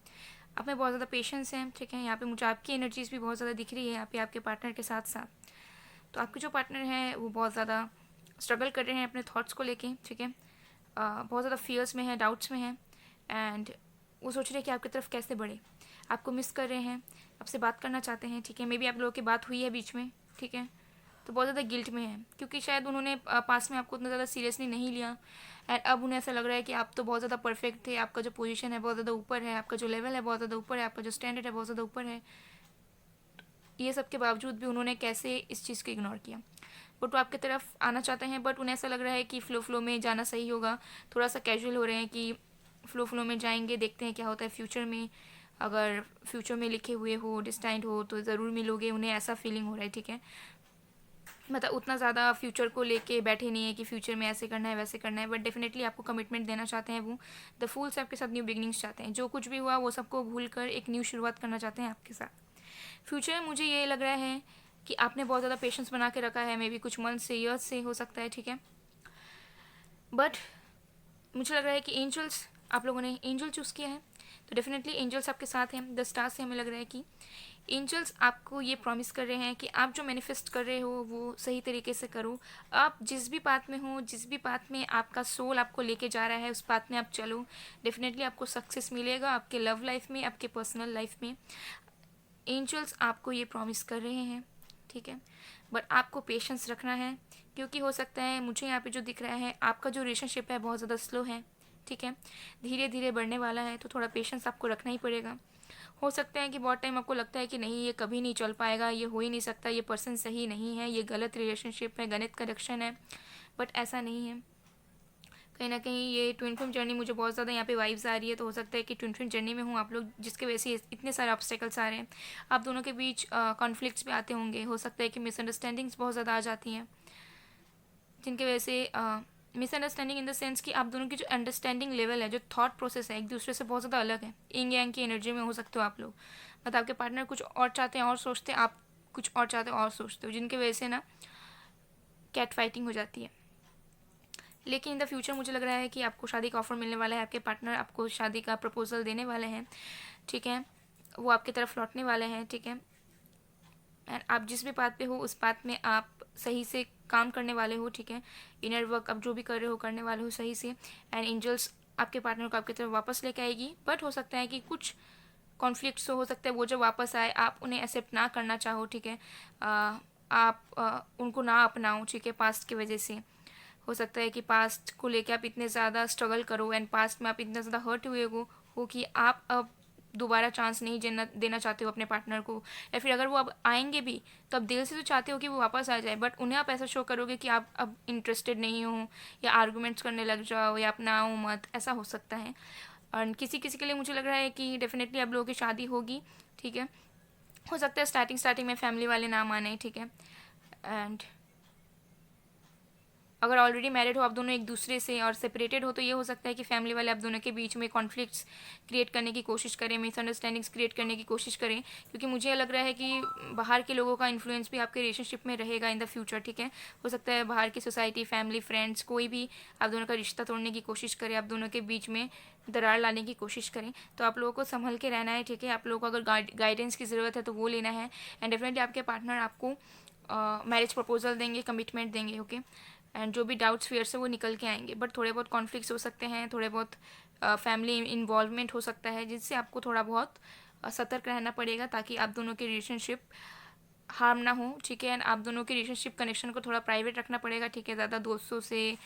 आप में बहुत ज़्यादा पेशेंस है। ठीक है, यहाँ पे मुझे आपकी एनर्जीज भी बहुत ज़्यादा दिख रही है यहाँ पे आपके पार्टनर के साथ साथ। तो आपके जो पार्टनर हैं वो बहुत ज़्यादा स्ट्रगल कर रहे हैं अपने थॉट्स को लेके। ठीक है, बहुत ज़्यादा फियर्स में है, डाउट्स में है, एंड वो सोच रहे हैं कि आपकी तरफ कैसे बढ़े, आपको मिस कर रहे हैं, आपसे बात करना चाहते हैं। ठीक है, मे बी आप लोगों की बात हुई है बीच में। ठीक है, तो बहुत ज़्यादा गिल्ट में है क्योंकि शायद उन्होंने पास में आपको उतना ज़्यादा सीरियसली नहीं लिया, एंड अब उन्हें ऐसा लग रहा है कि आप तो बहुत ज़्यादा परफेक्ट थे, आपका जो पोजीशन है बहुत ज़्यादा ऊपर है, आपका जो लेवल है बहुत ज़्यादा ऊपर है, आपका जो स्टैंडर्ड है बहुत ज़्यादा ऊपर है। ये सब के बावजूद भी उन्होंने कैसे इस चीज़ को इग्नोर किया। बट वो आपकी तरफ आना चाहते हैं, बट उन्हें ऐसा लग रहा है कि फ़्लो में जाना सही होगा। थोड़ा सा कैजुअल हो रहे हैं कि फ़्लो में जाएंगे, देखते हैं क्या होता है फ्यूचर में। अगर फ्यूचर में लिखे हुए हो, डिस्टाइंड हो तो ज़रूर मिलोगे, उन्हें ऐसा फीलिंग हो रहा है। ठीक है, मतलब उतना ज़्यादा फ्यूचर को लेके बैठे नहीं है कि फ्यूचर में ऐसे करना है वैसे करना है, बट डेफिनेटली आपको कमिटमेंट देना चाहते हैं। वो द फूल से आपके साथ न्यू बिगनिंग्स चाहते हैं। जो कुछ भी हुआ वो सबको भूल कर एक न्यू शुरुआत करना चाहते हैं आपके साथ। फ्यूचर में मुझे ये लग रहा है कि आपने बहुत ज़्यादा पेशेंस बना के रखा है, मे बी कुछ मंथ से, ईयर्स से हो सकता है। ठीक है, बट मुझे लग रहा है कि एंजल्स, आप लोगों ने एंजल चूज़ किया है तो डेफिनेटली एंजल्स आपके साथ हैं। द स्टार से हमें लग रहा है कि एंजल्स आपको ये प्रॉमिस कर रहे हैं कि आप जो मैनिफेस्ट कर रहे हो वो सही तरीके से करो। आप जिस भी पाथ में हो, जिस भी पाथ में आपका सोल आपको लेके जा रहा है, उस पाथ में आप चलो। डेफिनेटली आपको सक्सेस मिलेगा आपके लव लाइफ में, आपके पर्सनल लाइफ में। एंजल्स आपको ये प्रॉमिस कर रहे हैं। ठीक है, बट आपको पेशेंस रखना है क्योंकि हो सकता है, मुझे यहाँ पे जो दिख रहा है, आपका जो रिलेशनशिप है बहुत ज़्यादा स्लो है। ठीक है, धीरे धीरे बढ़ने वाला है, तो थोड़ा पेशेंस आपको रखना ही पड़ेगा। हो सकता है कि बहुत टाइम आपको लगता है कि नहीं ये कभी नहीं चल पाएगा, ये हो ही नहीं सकता, ये पर्सन सही नहीं है, ये गलत रिलेशनशिप है, गलत कनेक्शन है, बट ऐसा नहीं है। कहीं ना कहीं ये ट्विन फ्लेम जर्नी मुझे बहुत ज़्यादा यहाँ पे वाइब्स आ रही है, तो हो सकता है कि ट्विन फ्लेम जर्नी में हूँ आप लोग, जिसके वजह से इतने सारे ऑब्स्टेकल्स आ रहे हैं। आप दोनों के बीच कॉन्फ्लिक्ट्स भी आते होंगे, हो सकता है कि मिसअंडरस्टैंडिंग्स बहुत ज़्यादा आ जाती हैं, जिनकी वजह से मिसअंडरस्टैंडिंग इन द सेंस कि आप दोनों की जो अंडरस्टैंडिंग लेवल है, जो थॉट प्रोसेस है, एक दूसरे से बहुत ज़्यादा अलग है। इंग यांग की एनर्जी में हो सकते हो आप लोग, मतलब आपके पार्टनर कुछ और चाहते हैं और सोचते हैं, आप कुछ और चाहते हो और सोचते हो, जिनकी वजह से ना कैट फाइटिंग हो जाती है। लेकिन इन द फ्यूचर मुझे लग रहा है कि आपको शादी का ऑफर मिलने वाला है, आपके पार्टनर आपको शादी का प्रपोजल देने वाले हैं। ठीक है, वो आपकी तरफ लौटने वाले हैं। ठीक है, एंड आप जिस भी बात पे हो उस बात में आप सही से काम करने वाले हो। ठीक है, इनर वर्क आप जो भी कर रहे हो करने वाले हो सही से, एंड एंजल्स आपके पार्टनर को आपकी तरफ वापस लेके आएगी। बट हो सकता है कि कुछ कॉन्फ्लिक्ट्स हो सकता है वो जब वापस आए आप उन्हें एक्सेप्ट ना करना चाहो। ठीक है, आप उनको ना अपनाओ। ठीक है, पास्ट की वजह से हो सकता है कि पास्ट को लेके आप इतने ज़्यादा स्ट्रगल करो, एंड पास्ट में आप इतना ज़्यादा हर्ट हुए हो कि आप अब दोबारा चांस नहीं देना चाहते हो अपने पार्टनर को, या फिर अगर वो अब आएंगे भी तो आप दिल से तो चाहते हो कि वो वापस आ जाए, बट उन्हें आप ऐसा शो करोगे कि आप अब इंटरेस्टेड नहीं हो, या आर्गूमेंट्स करने लग जाओ, या अपनाओ मत, ऐसा हो सकता है। और किसी किसी के लिए मुझे लग रहा है कि डेफिनेटली आप लोगों की शादी होगी। ठीक है, हो सकता है स्टार्टिंग में फैमिली वाले ना माने। ठीक है, एंड अगर ऑलरेडी मैरिड हो आप दोनों एक दूसरे से और सेपरेटेड हो तो ये हो सकता है कि फैमिली वाले आप दोनों के बीच में कॉन्फ्लिक्ट्स क्रिएट करने की कोशिश करें, मिसअंडरस्टैंडिंग्स क्रिएट करने की कोशिश करें, क्योंकि मुझे लग रहा है कि बाहर के लोगों का इन्फ्लुएंस भी आपके रिलेशनशिप में रहेगा इन द फ्यूचर। ठीक है, हो सकता है बाहर की सोसाइटी, फैमिली, फ्रेंड्स, कोई भी आप दोनों का रिश्ता तोड़ने की कोशिश करे, आप दोनों के बीच में दरार लाने की कोशिश करें, तो आप लोगों को संभल के रहना है। ठीक है, आप लोगों को अगर गाइडेंस की ज़रूरत है तो वो लेना है, एंड डेफिनेटली आपके पार्टनर आपको मैरिज प्रपोजल देंगे, कमिटमेंट देंगे। ओके, एंड जो भी डाउट्स फियर से वो निकल के आएंगे, बट थोड़े बहुत कॉन्फ्लिक्ट्स हो सकते हैं, थोड़े बहुत फैमिली इन्वॉल्वमेंट हो सकता है, जिससे आपको थोड़ा बहुत सतर्क रहना पड़ेगा ताकि आप दोनों की रिलेशनशिप हार्म ना हो, ठीक है। एंड आप दोनों के रिलेशनशिप कनेक्शन को थोड़ा प्राइवेट रखना पड़ेगा, ठीक है। ज़्यादा दोस्तों से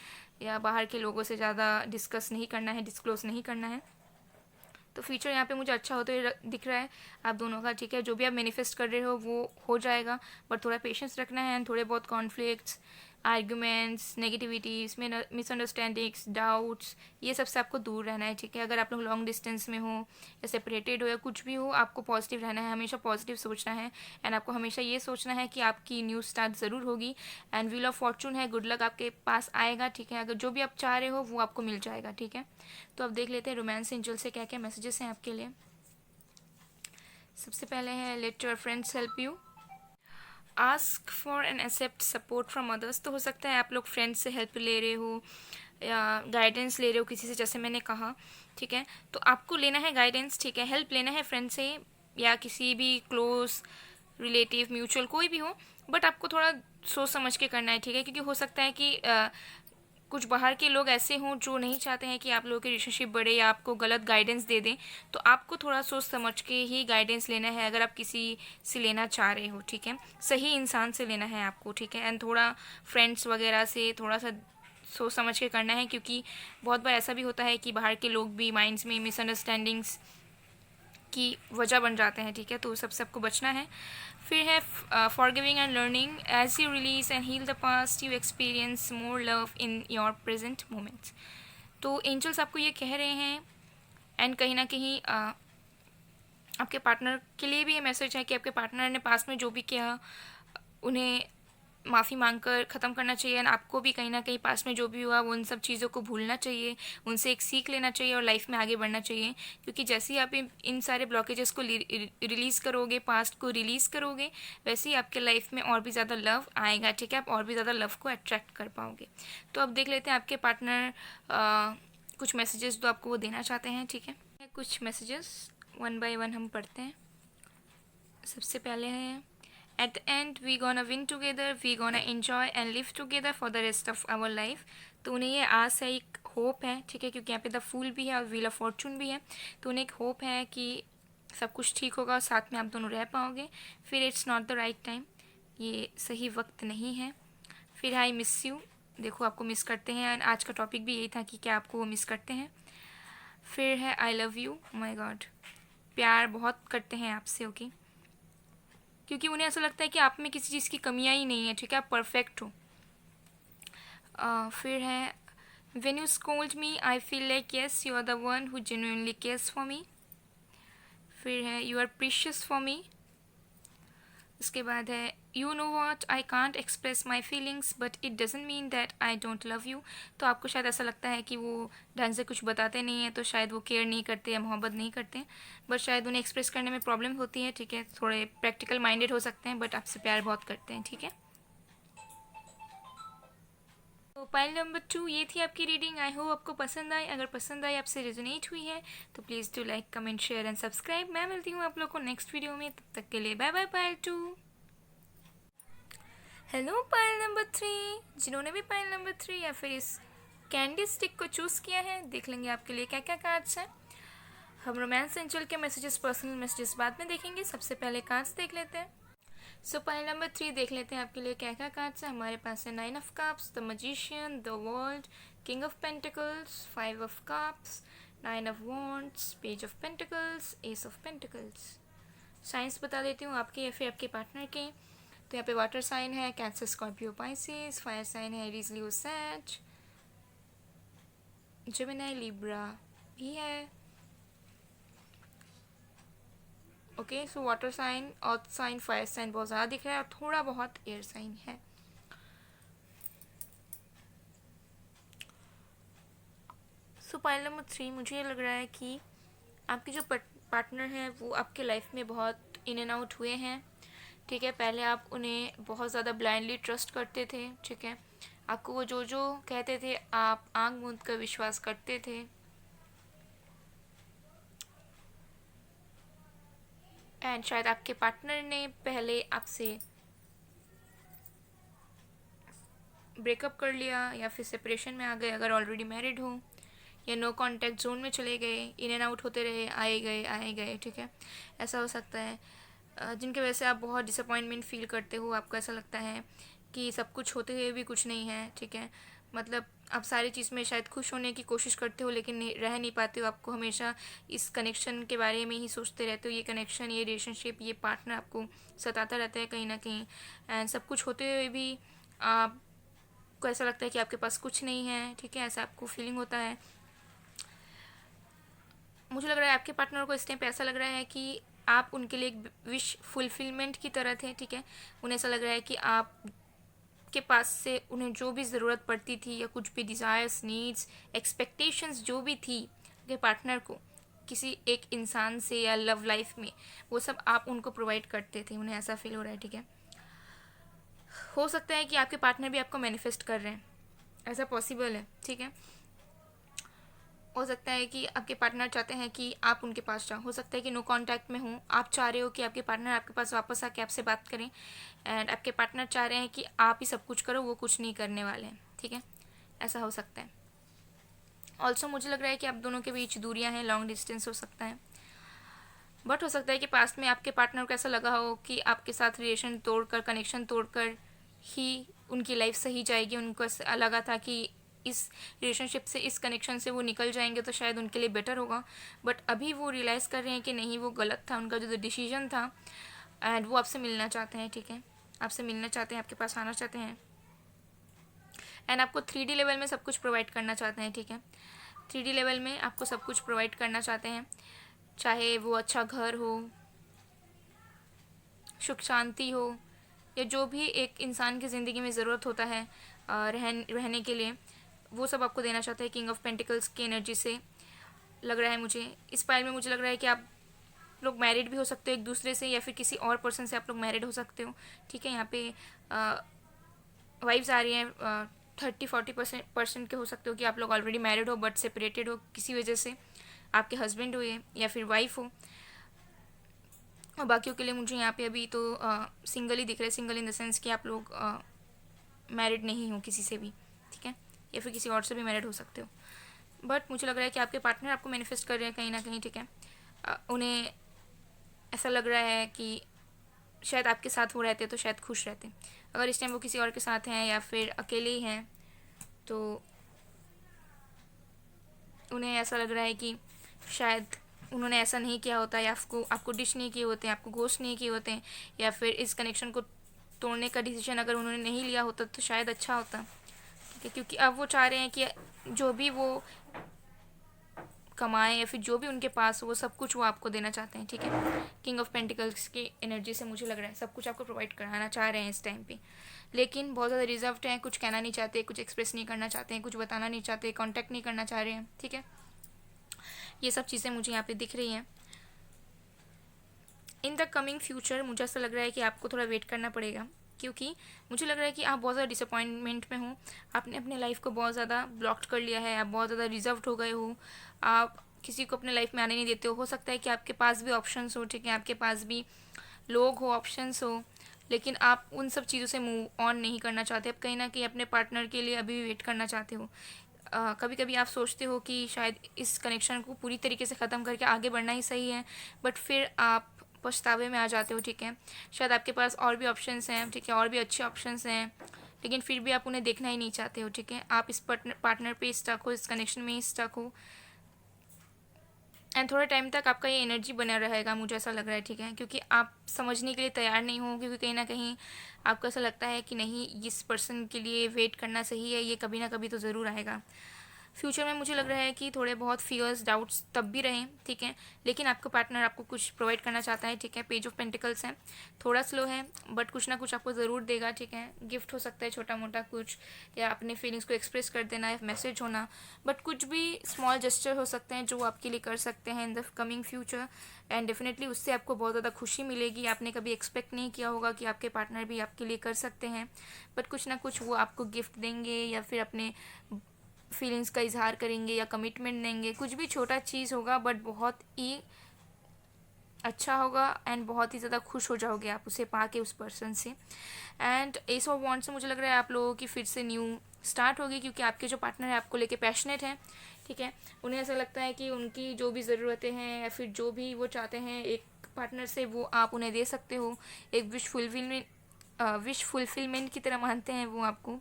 या बाहर के लोगों से ज़्यादा डिस्कस नहीं करना है, डिस्क्लोज नहीं करना है। तो फ्यूचर यहाँ पे मुझे अच्छा होते हुए दिख रहा है आप दोनों का, ठीक है। जो भी आप मैनिफेस्ट कर रहे हो वो हो जाएगा, बट थोड़ा पेशेंस रखना है। एंड थोड़े बहुत conflicts, arguments, negativities, misunderstandings, doubts, ये सब से आपको दूर रहना है, ठीक है। अगर आप लोग लॉन्ग डिस्टेंस में हो या सेपरेटेड हो या कुछ भी हो, आपको पॉजिटिव रहना है, हमेशा पॉजिटिव सोचना है। एंड आपको हमेशा ये सोचना है कि आपकी न्यू स्टार्ट ज़रूर होगी। एंड व्हील ऑफ फॉर्चून है, गुड लक आपके पास आएगा, ठीक है। अगर जो भी आप चाह रहे हो वो आपको मिल जाएगा, ठीक है। तो अब देख लेते हैं रोमांस एंजल से क्या क्या मैसेजेस हैं आपके लिए। सबसे पहले है let your friends help you, ask for and accept support from others. तो हो सकता है आप लोग फ्रेंड्स से हेल्प ले रहे हो या गाइडेंस ले रहे हो किसी से, जैसे मैंने कहा, ठीक है। तो आपको लेना है गाइडेंस, ठीक है। हेल्प लेना है फ्रेंड से या किसी भी क्लोज रिलेटिव, म्यूचुअल, कोई भी हो, बट आपको थोड़ा सोच समझ के करना है, ठीक है। क्योंकि हो सकता है कि कुछ बाहर के लोग ऐसे हों जो नहीं चाहते हैं कि आप लोगों की रिलेशनशिप बढ़े या आपको गलत गाइडेंस दे दें। तो आपको थोड़ा सोच समझ के ही गाइडेंस लेना है अगर आप किसी से लेना चाह रहे हो, ठीक है। सही इंसान से लेना है आपको, ठीक है। एंड थोड़ा फ्रेंड्स वगैरह से थोड़ा सा सोच समझ के करना है, क्योंकि बहुत बार ऐसा भी होता है कि बाहर के लोग भी माइंड्स में मिसअंडरस्टैंडिंग्स की वजह बन जाते हैं, ठीक है। तो सब सबको बचना है। फिर है forgiving and learning, as you release and heal the past you experience more love in your present moments. तो एंजल्स आपको ये कह रहे हैं, एंड कहीं ना कहीं आपके पार्टनर के लिए भी ये मैसेज है कि आपके पार्टनर ने पास्ट में जो भी किया उन्हें माफ़ी मांगकर ख़त्म करना चाहिए। एंड आपको भी कहीं ना कहीं पास्ट में जो भी हुआ वो उन सब चीज़ों को भूलना चाहिए, उनसे एक सीख लेना चाहिए और लाइफ में आगे बढ़ना चाहिए। क्योंकि जैसे ही आप इन सारे ब्लॉकेजेस को रिलीज़ करोगे, पास्ट को रिलीज़ करोगे, वैसे ही आपके लाइफ में और भी ज़्यादा लव आएगा, ठीक है। आप और भी ज़्यादा लव को अट्रैक्ट कर पाओगे। तो अब देख लेते हैं आपके पार्टनर कुछ मैसेजेस जो आपको वो देना चाहते हैं, ठीक है। कुछ मैसेजेस वन बाय वन हम पढ़ते हैं। सबसे पहले है At the end, we gonna win together, we gonna enjoy and live together for the rest of our life। तो उन्हें ये आस है, एक होप है, ठीक है। क्योंकि यहाँ पे द फूल भी है और व्हील ऑफ फॉर्चून भी है। तो उन्हें एक होप है कि सब कुछ ठीक होगा और साथ में आप दोनों रह पाओगे। फिर it's not the right time, ये सही वक्त नहीं है। फिर आई मिस यू, देखो आपको मिस करते हैं। एंड आज का टॉपिक भी यही था कि क्या आपको वो मिस करते हैं। फिर है I love you, my God, प्यार बहुत करते हैं आपसे, ओके। क्योंकि उन्हें ऐसा लगता है कि आप में किसी चीज़ की कमियां ही नहीं है, ठीक है। आप परफेक्ट हो। फिर है when you scold me I feel like yes you are the one who genuinely cares for me. फिर है you are precious for me. उसके बाद है you know what I can't express my feelings but it doesn't mean that I don't love you. तो आपको शायद ऐसा लगता है कि वो ढंग से कुछ बताते नहीं हैं, तो शायद वो केयर नहीं करते या मोहब्बत नहीं करते, बट शायद उन्हें एक्सप्रेस करने में प्रॉब्लम होती है, ठीक है। थोड़े प्रैक्टिकल माइंडेड हो सकते हैं, बट आपसे प्यार बहुत करते हैं, ठीक है। तो पाइल नंबर 2 ये थी आपकी रीडिंग। आई होप आपको पसंद आई। अगर पसंद आई, आपसे रेजोनेट हुई है, तो please do like, comment, share and subscribe. मैं मिलती हूँ आप लोग को नेक्स्ट वीडियो में, तब तक के लिए bye bye pile 2। Hello pile number 3, जिन्होंने भी पाइल नंबर 3 या फिर इस कैंडी स्टिक को चूज़ किया है, देख लेंगे आपके लिए क्या क्या कार्ड्स हैं। हम रोमांस एंजल के मैसेजेस, पर्सनल मैसेजेस बाद में देखेंगे। सबसे पहले कार्ड्स देख लेते हैं। सो पाइल नंबर 3 देख लेते हैं आपके लिए क्या क्या कार्ड्स हैं। हमारे पास है 9 of cups, the magician, the world, king of pentacles, 5 of cups, 9 of wands, page of pentacles, S of pentacles. Signs बता देती हूँ आपके या फिर आपके पार्टनर के। तो यहाँ पे वाटर साइन है Cancer, Scorpio, Pisces. Fire sign है Aries, Leo, Sag, Gemini, Libra भी है, okay. So water sign, earth sign, fire sign बहुत ज़्यादा दिख रहा है और थोड़ा बहुत एयर साइन है। सो पाइल नंबर 3 मुझे ये लग रहा है कि आपके जो पार्टनर हैं वो आपके लाइफ में बहुत इन एंड आउट हुए हैं, ठीक है। पहले आप उन्हें बहुत ज़्यादा ब्लाइंडली ट्रस्ट करते थे, ठीक है। आपको वो जो जो कहते थे आप आंख मूंद कर विश्वास करते थे। एंड शायद आपके पार्टनर ने पहले आपसे ब्रेकअप कर लिया या फिर सेपरेशन में आ गए, अगर ऑलरेडी मैरिड हो, या नो कांटेक्ट जोन में चले गए, इन एंड आउट होते रहे, आए गए, ठीक है, ऐसा हो सकता है। जिनकी वजह से आप बहुत डिसअपॉइंटमेंट फील करते हो, आपको ऐसा लगता है कि सब कुछ होते हुए भी कुछ नहीं है, ठीक है, मतलब आप सारी चीज़ में शायद खुश होने की कोशिश करते हो लेकिन रह नहीं पाते हो, आपको हमेशा इस कनेक्शन के बारे में ही सोचते रहते हो, ये कनेक्शन, ये रिलेशनशिप, ये पार्टनर आपको सताता रहता है कहीं ना कहीं। एंड सब कुछ होते हुए भी आपको ऐसा लगता है कि आपके पास कुछ नहीं है, ठीक है, ऐसा आपको फीलिंग होता है। मुझे लग रहा है आपके पार्टनर को इस टाइम पे ऐसा लग रहा है कि आप उनके लिए एक विश फुलफिलमेंट की तरह थे, ठीक है, उन्हें ऐसा लग रहा है कि आप के पास से उन्हें जो भी ज़रूरत पड़ती थी या कुछ भी डिज़ायर्स, नीड्स, एक्सपेक्टेशंस जो भी थी उनके पार्टनर को किसी एक इंसान से या लव लाइफ में, वो सब आप उनको प्रोवाइड करते थे, उन्हें ऐसा फील हो रहा है, ठीक है। हो सकता है कि आपके पार्टनर भी आपको मैनिफेस्ट कर रहे हैं, ऐसा पॉसिबल है, ठीक है। हो सकता है कि आपके पार्टनर चाहते हैं कि आप उनके पास जाओ, हो सकता है कि नो कांटेक्ट में हो, आप चाह रहे हो कि आपके पार्टनर आपके पास वापस आके आपसे बात करें, एंड आपके पार्टनर चाह रहे हैं कि आप ही सब कुछ करो, वो कुछ नहीं करने वाले हैं, ठीक है, ऐसा हो सकता है। ऑल्सो मुझे लग रहा है कि आप दोनों के बीच दूरियां हैं, लॉन्ग डिस्टेंस हो सकता है, बट हो सकता है कि पास्ट में आपके पार्टनर को ऐसा लगा हो कि आपके साथ रिलेशन तोड़कर, कनेक्शन तोड़कर ही उनकी लाइफ सही जाएगी, उनको ऐसा लगा था कि इस रिलेशनशिप से, इस कनेक्शन से वो निकल जाएंगे तो शायद उनके लिए बेटर होगा, बट अभी वो रियलाइज़ कर रहे हैं कि नहीं, वो गलत था, उनका जो डिसीजन था, एंड वो आपसे मिलना चाहते हैं, ठीक है, आपसे मिलना चाहते हैं, आपके पास आना चाहते हैं, एंड आपको 3D लेवल में सब कुछ प्रोवाइड करना चाहते हैं, ठीक है, 3D लेवल में आपको सब कुछ प्रोवाइड करना चाहते हैं, चाहे वो अच्छा घर हो, सुख शांति हो, या जो भी एक इंसान की ज़िंदगी में ज़रूरत होता है रहने के लिए, वो सब आपको देना चाहता है। किंग ऑफ पेंटिकल्स की एनर्जी से लग रहा है मुझे इस पाइल में, मुझे लग रहा है कि आप लोग मैरिड भी हो सकते हो एक दूसरे से, या फिर किसी और पर्सन से आप लोग मैरिड हो सकते हो, ठीक है। यहाँ पे वाइब्स आ रही हैं 30-40% के हो सकते हो कि आप लोग ऑलरेडी मैरिड हो बट सेपरेटेड हो किसी वजह से, आपके हस्बैंड हो ये, या फिर वाइफ हो, और बाकियों के लिए मुझे यहाँ पे अभी तो सिंगल ही दिख रहा है, सिंगल इन द सेंस कि आप लोग मैरिड नहीं हो किसी से भी, ठीक है, या फिर किसी और से भी मैरिड हो सकते हो, बट मुझे लग रहा है कि आपके पार्टनर आपको मैनिफेस्ट कर रहे हैं कहीं ना कहीं, ठीक है। उन्हें ऐसा लग रहा है कि शायद आपके साथ वो रहते तो शायद खुश रहते, अगर इस टाइम वो किसी और के साथ हैं या फिर अकेले ही हैं तो उन्हें ऐसा लग रहा है कि शायद उन्होंने ऐसा नहीं किया होता, या आपको डिश नहीं किए होते, आपको घोस्ट नहीं किए होते, या फिर इस कनेक्शन को तोड़ने का डिसीजन अगर उन्होंने नहीं लिया होता तो शायद अच्छा होता, ठीक है, क्योंकि अब वो चाह रहे हैं कि जो भी वो कमाएं या फिर जो भी उनके पास हो वो सब कुछ वो आपको देना चाहते हैं, ठीक है। किंग ऑफ पेंटिकल्स की एनर्जी से मुझे लग रहा है सब कुछ आपको प्रोवाइड कराना चाह रहे हैं इस टाइम पे, लेकिन बहुत ज़्यादा रिजर्व्ड हैं, कुछ कहना नहीं चाहते, कुछ एक्सप्रेस नहीं करना चाहते हैं, कुछ बताना नहीं चाहते, कांटेक्ट नहीं करना चाह रहे हैं, ठीक है। ये सब चीज़ें मुझे यहाँ पे दिख रही हैं। इन द कमिंग फ्यूचर मुझे ऐसा लग रहा है कि आपको थोड़ा वेट करना पड़ेगा, क्योंकि मुझे लग रहा है कि आप बहुत ज़्यादा डिसअपॉइंटमेंट में हो, आपने अपने लाइफ को बहुत ज़्यादा ब्लॉक्ड कर लिया है, आप बहुत ज़्यादा रिजर्व्ड हो गए हो, आप किसी को अपने लाइफ में आने नहीं देते हो सकता है कि आपके पास भी ऑप्शंस हो, ठीक है, आपके पास भी लोग हो, ऑप्शंस हो, लेकिन आप उन सब चीज़ों से मूव ऑन नहीं करना चाहते, आप कहीं ना कहीं अपने पार्टनर के लिए अभी भी वेट करना चाहते हो। कभी कभी आप सोचते हो कि शायद इस कनेक्शन को पूरी तरीके से ख़त्म करके आगे बढ़ना ही सही है, बट फिर आप पछतावे में आ जाते हो, ठीक है। शायद आपके पास और भी ऑप्शंस हैं, ठीक है, और भी अच्छे ऑप्शंस हैं, लेकिन फिर भी आप उन्हें देखना ही नहीं चाहते हो, ठीक है। आप इस पार्टनर पे स्टक हो, इस कनेक्शन में ही स्टक हो, एंड थोड़े टाइम तक आपका ये एनर्जी बना रहेगा, मुझे ऐसा लग रहा है, ठीक है, क्योंकि आप समझने के लिए तैयार नहीं हो, क्योंकि कहीं ना कहीं आपको ऐसा लगता है कि नहीं, इस पर्सन के लिए वेट करना सही है, ये कभी ना कभी तो ज़रूर आएगा। फ्यूचर में मुझे लग रहा है कि थोड़े बहुत फियर्स, डाउट्स तब भी रहें, ठीक है, लेकिन आपका पार्टनर आपको कुछ प्रोवाइड करना चाहता है, ठीक है। पेज ऑफ पेंटिकल्स है, थोड़ा स्लो है बट कुछ ना कुछ आपको ज़रूर देगा, ठीक है। गिफ्ट हो सकता है छोटा मोटा कुछ, या अपने फीलिंग्स को एक्सप्रेस कर देना, या मैसेज होना, बट कुछ भी स्मॉल जेस्चर हो सकते हैं जो आपके लिए कर सकते हैं इन the coming future, and definitely उससे आपको बहुत ज़्यादा खुशी मिलेगी। आपने कभी एक्सपेक्ट नहीं किया होगा कि आपके पार्टनर भी आपके लिए कर सकते हैं, बट कुछ ना कुछ वो आपको गिफ्ट देंगे, या फिर अपने फीलिंग्स का इजहार करेंगे, या कमिटमेंट देंगे, कुछ भी छोटा चीज़ होगा बट बहुत ही अच्छा होगा, एंड बहुत ही ज़्यादा खुश हो जाओगे आप उसे पाके, उस पर्सन से। एंड एस ऑफ वॉन्ड्स से मुझे लग रहा है आप लोगों की फिर से न्यू स्टार्ट होगी, क्योंकि आपके जो पार्टनर है आपको लेके पैशनेट है, ठीक है। उन्हें ऐसा लगता है कि उनकी जो भी ज़रूरतें हैं या फिर जो भी वो चाहते हैं एक पार्टनर से, वो आप उन्हें दे सकते हो। एक विश फुलफिलमेंट की तरह मानते हैं वो आपको।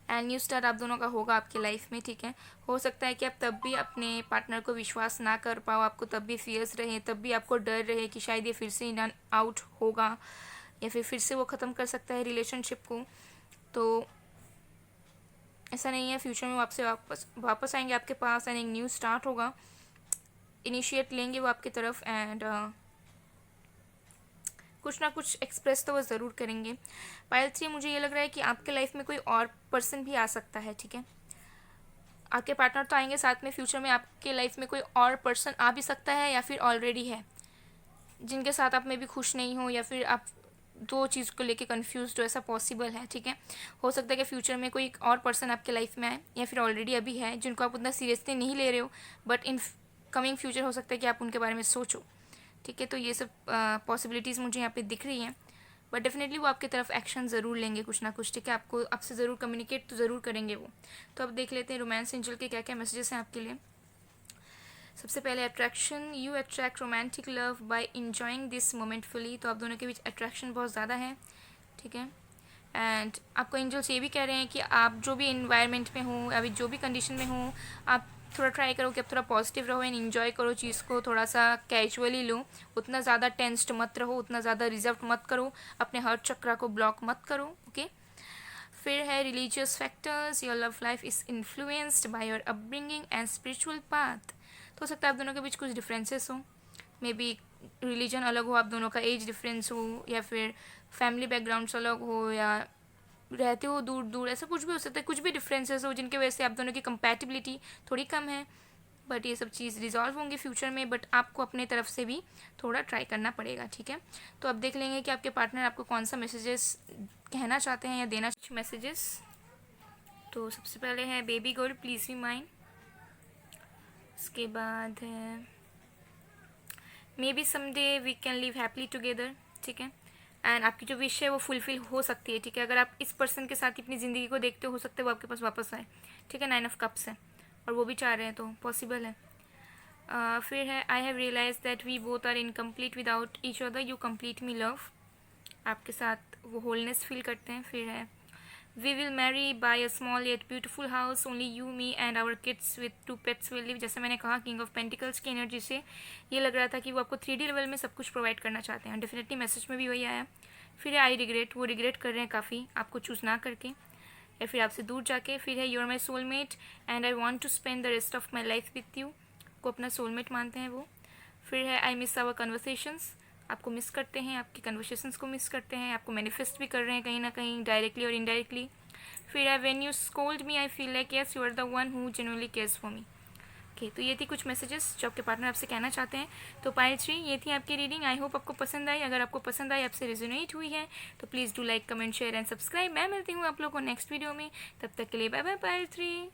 एंड न्यू स्टार्ट आप दोनों का होगा आपकी लाइफ में, ठीक है। हो सकता है कि आप तब भी अपने पार्टनर को विश्वास ना कर पाओ, आपको तब भी फियर्स रहे, तब भी आपको डर रहे कि शायद ये फिर से रन आउट होगा या फिर से वो ख़त्म कर सकता है रिलेशनशिप को। तो ऐसा नहीं है, फ्यूचर में आपसे वापस आएंगे आपके पास एंड एक न्यू स्टार्ट होगा। इनिशिएट लेंगे वो आपकी तरफ एंड कुछ ना कुछ एक्सप्रेस तो वो ज़रूर करेंगे। पायल 3 मुझे ये लग रहा है कि आपके लाइफ में कोई और पर्सन भी आ सकता है, ठीक है। आपके पार्टनर तो आएंगे साथ में, फ्यूचर में आपके लाइफ में कोई और पर्सन आ भी सकता है या फिर ऑलरेडी है, जिनके साथ आप में भी खुश नहीं हो या फिर आप दो चीज़ को लेके कंफ्यूज हो, ऐसा पॉसिबल है, ठीक है। हो सकता है कि फ्यूचर में कोई एक और पर्सन आपके लाइफ में आए या फिर ऑलरेडी अभी है, जिनको आप उतना सीरियसली नहीं ले रहे हो, बट इन कमिंग फ्यूचर हो सकता है कि आप उनके बारे में सोचो, ठीक है। तो ये सब पॉसिबिलिटीज़ मुझे यहाँ पे दिख रही हैं, बट डेफिनेटली वो आपकी तरफ एक्शन ज़रूर लेंगे कुछ ना कुछ, ठीक है। आपसे ज़रूर कम्युनिकेट तो ज़रूर करेंगे वो। तो अब देख लेते हैं रोमांस एंजल के क्या क्या मैसेजेस हैं आपके लिए। सबसे पहले attraction, you attract romantic love by enjoying this moment fully. तो आप दोनों के बीच अट्रैक्शन बहुत ज़्यादा है, ठीक है। एंड आपको एंजल्स ये भी कह रहे हैं कि आप जो भी इन्वायरमेंट में हो, अभी जो भी कंडीशन में हो, आप थोड़ा ट्राई करो कि आप थोड़ा पॉजिटिव रहो एंड इन्जॉय करो चीज़ को, थोड़ा सा कैजुअली लो, उतना ज़्यादा टेंस्ड मत रहो, उतना ज़्यादा रिजर्व मत करो, अपने हर्ट चक्रा को ब्लॉक मत करो, ओके। फिर है religious factors, your love life is influenced by your upbringing and spiritual path. तो हो सकता है आप दोनों के बीच कुछ डिफरेंसेस हो, मे बी रिलीजन अलग हो, आप दोनों का एज डिफरेंस हो, या फिर फैमिली बैकग्राउंड्स अलग हो, या रहते हो दूर दूर, ऐसा कुछ भी हो सकता है। कुछ भी डिफरेंसेस हो जिनकी वजह से आप दोनों की कंपैटिबिलिटी थोड़ी कम है, बट ये सब चीज़ रिजॉल्व होंगी फ्यूचर में, बट आपको अपने तरफ से भी थोड़ा ट्राई करना पड़ेगा, ठीक है। तो अब देख लेंगे कि आपके पार्टनर आपको कौन सा मैसेजेस कहना चाहते हैं या देना मैसेजेस। तो सबसे पहले है baby girl please be mine. उसके बाद है maybe someday we can live happily together, ठीक है। एंड आपकी जो विश है वो फुलफिल हो सकती है, ठीक है। अगर आप इस पर्सन के साथ अपनी ज़िंदगी को देखते हो सकता है वो आपके पास वापस आए, ठीक है। 9 ऑफ कप्स है और वो भी चाह रहे हैं, तो पॉसिबल है। फिर है I have realise that we both are incomplete without each other, you complete me love. आपके साथ वो होलनेस फील करते हैं। फिर है we will marry buy a small yet beautiful house, only you me and our kids with 2 pets will live. जैसे मैंने कहा किंग ऑफ पेंटिकल्स की एनर्जी से ये लग रहा था कि वो आपको 3D लेवल में सब कुछ प्रोवाइड करना चाहते हैं, डेफिनेटली मैसेज में भी वही आया। फिर है आई रिग्रेट, वो रिग्रेट कर रहे हैं काफ़ी आपको चूज़ ना करके या फिर आपसे दूर जाके। फिर है you are my soulmate and I want to spend the rest of my life with you, को अपना सोलमेट मानते हैं वो। फिर है आई मिस आवर कन्वर्सेशंस, आपको मिस करते हैं, आपकी कन्वर्सेशंस को मिस करते हैं, आपको मैनिफेस्ट भी कर रहे हैं कहीं ना कहीं डायरेक्टली और इनडायरेक्टली। फिर है when you scold me I feel like yes you are the one who genuinely cares for me. Okay, तो ये थी कुछ मैसेजेस जो आपके पार्टनर आपसे कहना चाहते हैं। तो पायल 3 ये थी आपकी रीडिंग। आई होप आपको पसंद आई। अगर आपको पसंद आई, आपसे रेजोनेट हुई है, तो please do like comment share and subscribe. मैं मिलती हूँ आप लोगों को नेक्स्ट वीडियो में, तब तक के लिए बाय बाय पायल 3।